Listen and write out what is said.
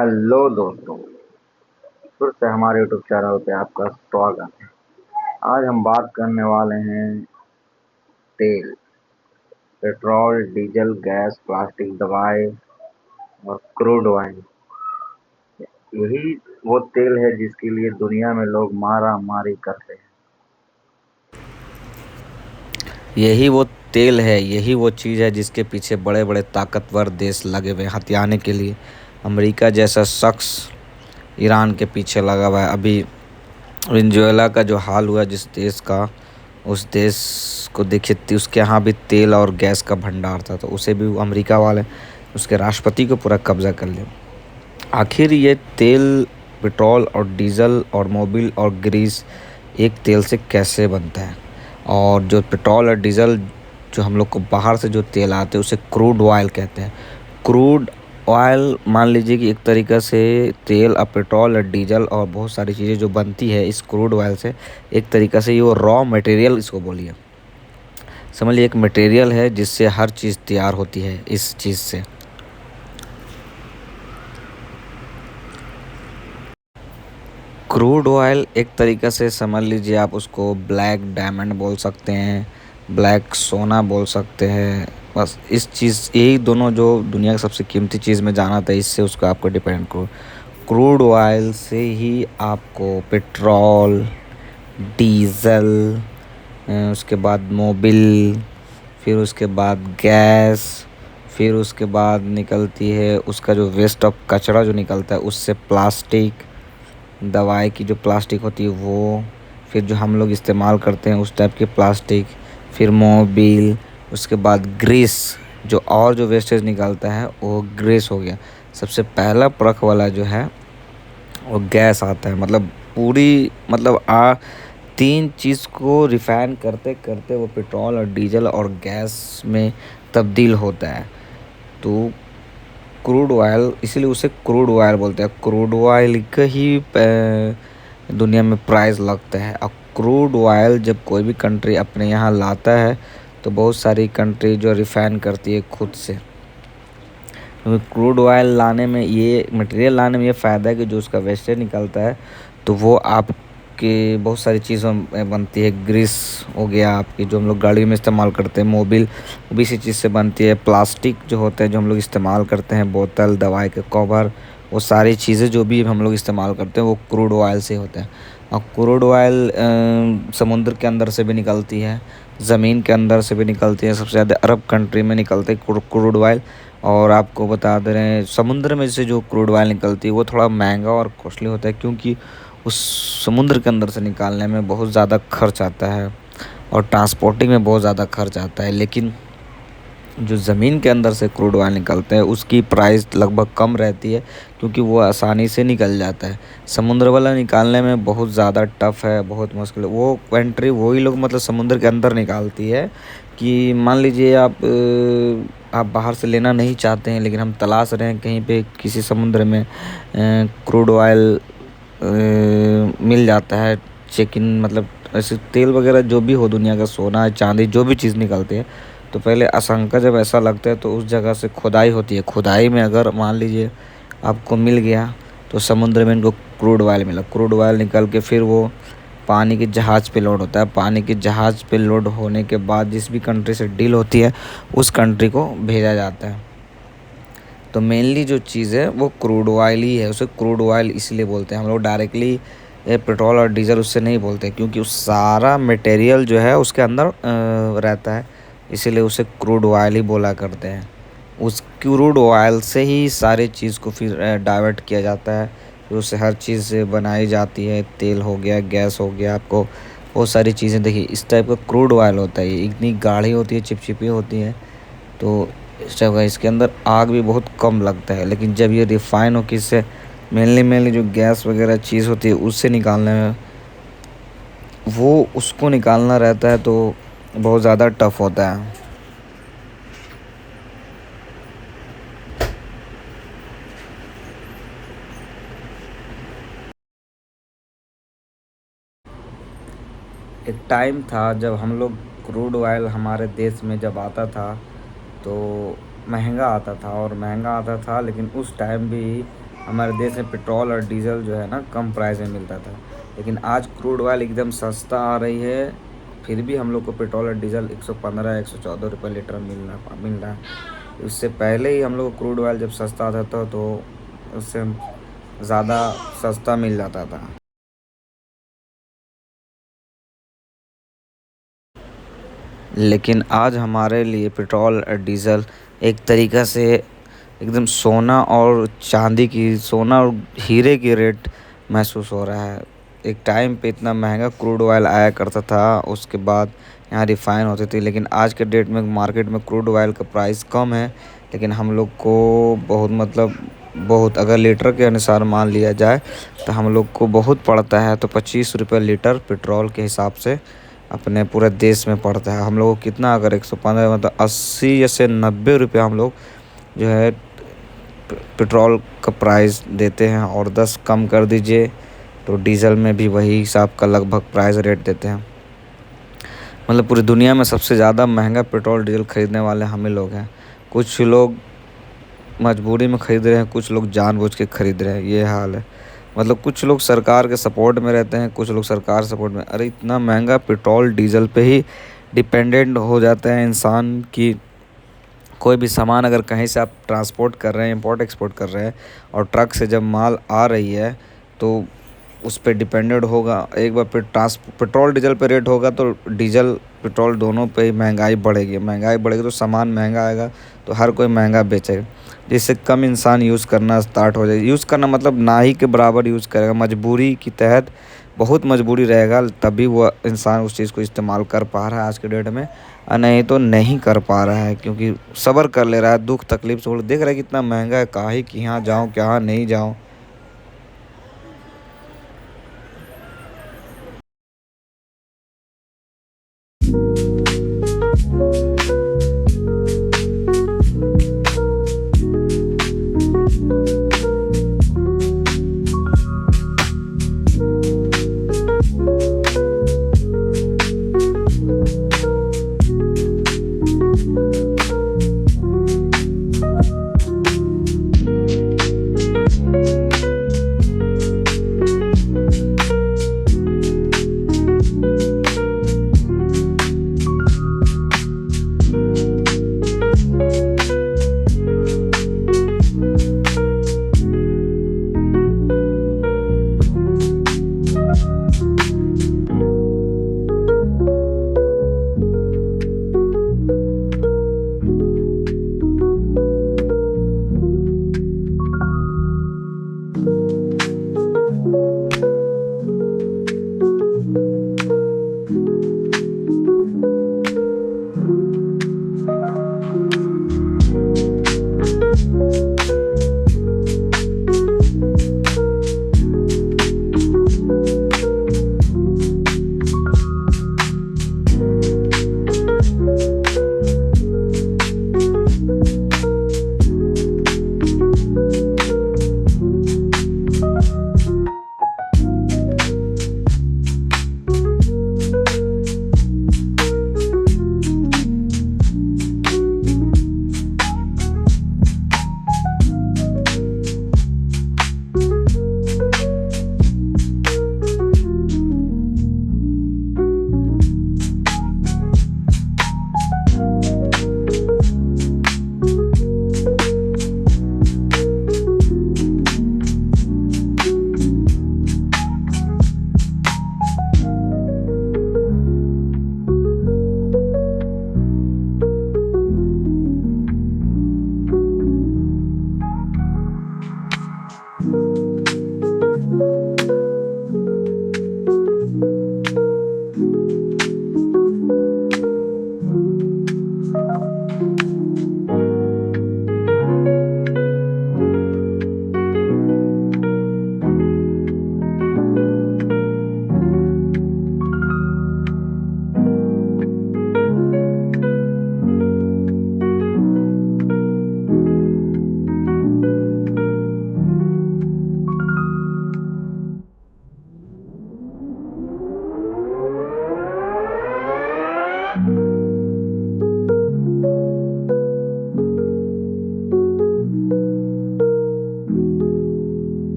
Hello दोस्तों, फिर से हमारे यूट्यूब चैनल पे आपका स्वागत है। आज हम बात करने वाले हैं तेल, पेट्रोल, डीजल, गैस, प्लास्टिक, दवाई और क्रूड ऑयल। यही वो तेल है जिसके लिए दुनिया में लोग मारा मारी करते हैं। यही वो तेल है, यही वो चीज़ है जिसके पीछे बड़े बड़े ताकतवर देश लगे हुए हैं हथियाने के लिए। अमेरिका जैसा शख्स ईरान के पीछे लगा हुआ है। अभी वेनेजुएला का जो हाल हुआ जिस देश का, उस देश को देखिए, उसके यहाँ भी तेल और गैस का भंडार था, तो उसे भी अमेरिका वाले उसके राष्ट्रपति को पूरा कब्जा कर लिया। आखिर ये तेल, पेट्रोल और डीजल और मोबिल और ग्रीस एक तेल से कैसे बनता है? और जो पेट्रोल और डीजल, जो हम लोग को बाहर से जो तेल आते हैं उसे क्रूड ऑयल कहते हैं। क्रूड ऑयल मान लीजिए कि एक तरीक़ा से तेल और पेट्रोल और डीजल और बहुत सारी चीज़ें जो बनती है इस क्रूड ऑयल से, एक तरीक़ा से ये वो रॉ मटेरियल इसको बोलिए, समझ लीजिए एक मटेरियल है जिससे हर चीज़ तैयार होती है इस चीज़ से। क्रूड ऑयल एक तरीक़े से समझ लीजिए, आप उसको ब्लैक डायमंड बोल सकते हैं, ब्लैक सोना बोल सकते हैं। बस इस चीज़, यही दोनों जो दुनिया की सबसे कीमती चीज़ में जाना था, इससे उसको आपको डिपेंड करो। क्रूड ऑयल से ही आपको पेट्रोल, डीज़ल, उसके बाद मोबिल, फिर उसके बाद गैस, फिर उसके बाद निकलती है उसका जो वेस्ट ऑफ कचरा जो निकलता है उससे प्लास्टिक, दवाई की जो प्लास्टिक होती है वो, फिर जो हम लोग इस्तेमाल करते हैं उस टाइप की प्लास्टिक, फिर मोबिल, उसके बाद ग्रीस, जो और जो वेस्टेज निकलता है वो ग्रीस हो गया। सबसे पहला परख वाला जो है वो गैस आता है। मतलब पूरी, मतलब तीन चीज़ को रिफाइन करते करते वो पेट्रोल और डीजल और गैस में तब्दील होता है। तो क्रूड ऑयल, इसीलिए उसे क्रूड ऑयल बोलते हैं। क्रूड ऑयल का ही दुनिया में प्राइस लगता है। और क्रूड ऑयल जब कोई भी कंट्री अपने यहाँ लाता है तो बहुत सारी कंट्री जो रिफाइन करती है खुद से। क्रूड ऑयल लाने में, ये मटेरियल लाने में ये फ़ायदा है कि जो उसका वेस्टेज निकलता है तो वो आपके बहुत सारी चीज़ों में बनती है। ग्रीस हो गया आपकी, जो हम लोग गाड़ी में इस्तेमाल करते हैं, मोबिल वो भी इसी चीज़ से बनती है। प्लास्टिक जो होते हैं जो हम लोग इस्तेमाल करते हैं, बोतल, दवाई के कवर, वो सारी चीज़ें जो भी हम लोग इस्तेमाल करते हैं वो क्रूड ऑयल से होते हैं। और क्रूड ऑयल समुद्र के अंदर से भी निकलती है, ज़मीन के अंदर से भी निकलती है। सबसे ज़्यादा अरब कंट्री में निकलते हैं क्रूड ऑयल। और आपको बता दे रहे हैं, समुद्र में से जो क्रूड ऑयल निकलती है वो थोड़ा महंगा और कॉस्टली होता है, क्योंकि उस समुद्र के अंदर से निकालने में बहुत ज़्यादा खर्च आता है और ट्रांसपोर्टिंग में बहुत ज़्यादा खर्च आता है। लेकिन जो ज़मीन के अंदर से क्रूड ऑयल निकलते हैं उसकी प्राइस लगभग कम रहती है, क्योंकि वो आसानी से निकल जाता है। समुद्र वाला निकालने में बहुत ज़्यादा टफ़ है, बहुत मुश्किल है। वो कंट्री, वही लोग मतलब समुद्र के अंदर निकालती है कि मान लीजिए आप बाहर से लेना नहीं चाहते हैं, लेकिन हम तलाश रहे हैं कहीं पे किसी समुद्र में क्रूड ऑयल मिल जाता है। चेक इन, मतलब ऐसे तेल वगैरह जो भी हो, दुनिया का सोना चांदी जो भी चीज़ निकलती है, तो पहले आशंका जब ऐसा लगता है तो उस जगह से खुदाई होती है। खुदाई में अगर मान लीजिए आपको मिल गया तो समुद्र में इनको क्रूड ऑयल मिला, क्रूड ऑयल निकल के फिर वो पानी के जहाज़ पे लोड होता है। पानी के जहाज़ पे लोड होने के बाद जिस भी कंट्री से डील होती है उस कंट्री को भेजा जाता है। तो मेनली जो चीज़ है वो क्रूड ऑयल ही है। उसे क्रूड ऑयल इसलिए बोलते हैं। हम लोग डायरेक्टली पेट्रोल और डीजल उससे नहीं बोलते, क्योंकि उस सारा मटेरियल जो है उसके अंदर रहता है, इसीलिए उसे क्रूड ऑयल ही बोला करते हैं। उस क्रूड ऑयल से ही सारी चीज़ को फिर डाइवर्ट किया जाता है, फिर उससे हर चीज़ बनाई जाती है। तेल हो गया, गैस हो गया, आपको बहुत सारी चीज़ें देखिए इस टाइप का क्रूड ऑयल होता है। ये इतनी गाढ़ी होती है, चिपचिपी होती है, तो इस टाइप का इसके अंदर आग भी बहुत कम लगता है। लेकिन जब ये रिफ़ाइन हो, किससे, मेनली जो गैस वगैरह चीज़ होती है उससे निकालने में, वो उसको निकालना रहता है तो बहुत ज़्यादा टफ होता है। एक टाइम था जब हम लोग, क्रूड ऑयल हमारे देश में जब आता था तो महंगा आता था, और महंगा आता था, लेकिन उस टाइम भी हमारे देश में पेट्रोल और डीजल जो है ना कम प्राइस में मिलता था, लेकिन आज क्रूड ऑयल एकदम सस्ता आ रही है, फिर भी हम लोग को पेट्रोल और डीजल 115 114 रुपये लीटर मिल रहा है। उससे पहले ही हम लोग को क्रूड ऑयल जब सस्ता आता था तो उससे ज़्यादा सस्ता मिल जाता था। लेकिन आज हमारे लिए पेट्रोल और डीज़ल एक तरीक़ा से एकदम सोना और हीरे की रेट महसूस हो रहा है। एक टाइम पे इतना महंगा क्रूड ऑयल आया करता था, उसके बाद यहाँ रिफ़ाइन होती थी, लेकिन आज के डेट में मार्केट में क्रूड ऑयल का प्राइस कम है, लेकिन हम लोग को बहुत अगर लीटर के अनुसार मान लिया जाए तो हम लोग को बहुत पड़ता है। तो 25 रुपये लीटर पेट्रोल के हिसाब से अपने पूरे देश में पड़ता है। हम लोग को कितना, अगर 115 मतलब 80 या से 90 रुपये हम लोग जो है पेट्रोल का प्राइस देते हैं, और 10 कम कर दीजिए तो डीज़ल में भी वही हिसाब का लगभग प्राइस रेट देते हैं। मतलब पूरी दुनिया में सबसे ज़्यादा महंगा पेट्रोल डीजल ख़रीदने वाले हम ही लोग हैं। कुछ लोग मजबूरी में ख़रीद रहे हैं, कुछ लोग जानबूझ के ख़रीद रहे हैं, ये हाल है। मतलब कुछ लोग सरकार के सपोर्ट में रहते हैं, कुछ लोग सरकार सपोर्ट में। अरे इतना महंगा पेट्रोल डीजल पे ही डिपेंडेंट हो जाते हैं इंसान की। कोई भी सामान अगर कहीं से आप ट्रांसपोर्ट कर रहे हैं, इंपोर्ट एक्सपोर्ट कर रहे हैं, और ट्रक से जब माल आ रही है तो उस पर डिपेंडेंट होगा। एक बार पेट्रोल डीजल पे रेट होगा तो डीजल पेट्रोल दोनों पे ही महंगाई बढ़ेगी तो सामान महंगा आएगा, तो हर कोई महंगा बेचेगा, जिससे कम इंसान यूज़ करना स्टार्ट हो जाएगी। यूज़ करना मतलब ना ही के बराबर यूज़ करेगा, मजबूरी के तहत, बहुत मजबूरी रहेगा तभी वो इंसान उस चीज़ को इस्तेमाल कर पा रहा है आज के डेट में, और नहीं तो नहीं कर पा रहा है, क्योंकि सब्र कर ले रहा है, दुख तकलीफ छोड़ देख रहा है कितना महंगा है, काहे कि यहाँ जाऊँ क्या नहीं जाऊँ।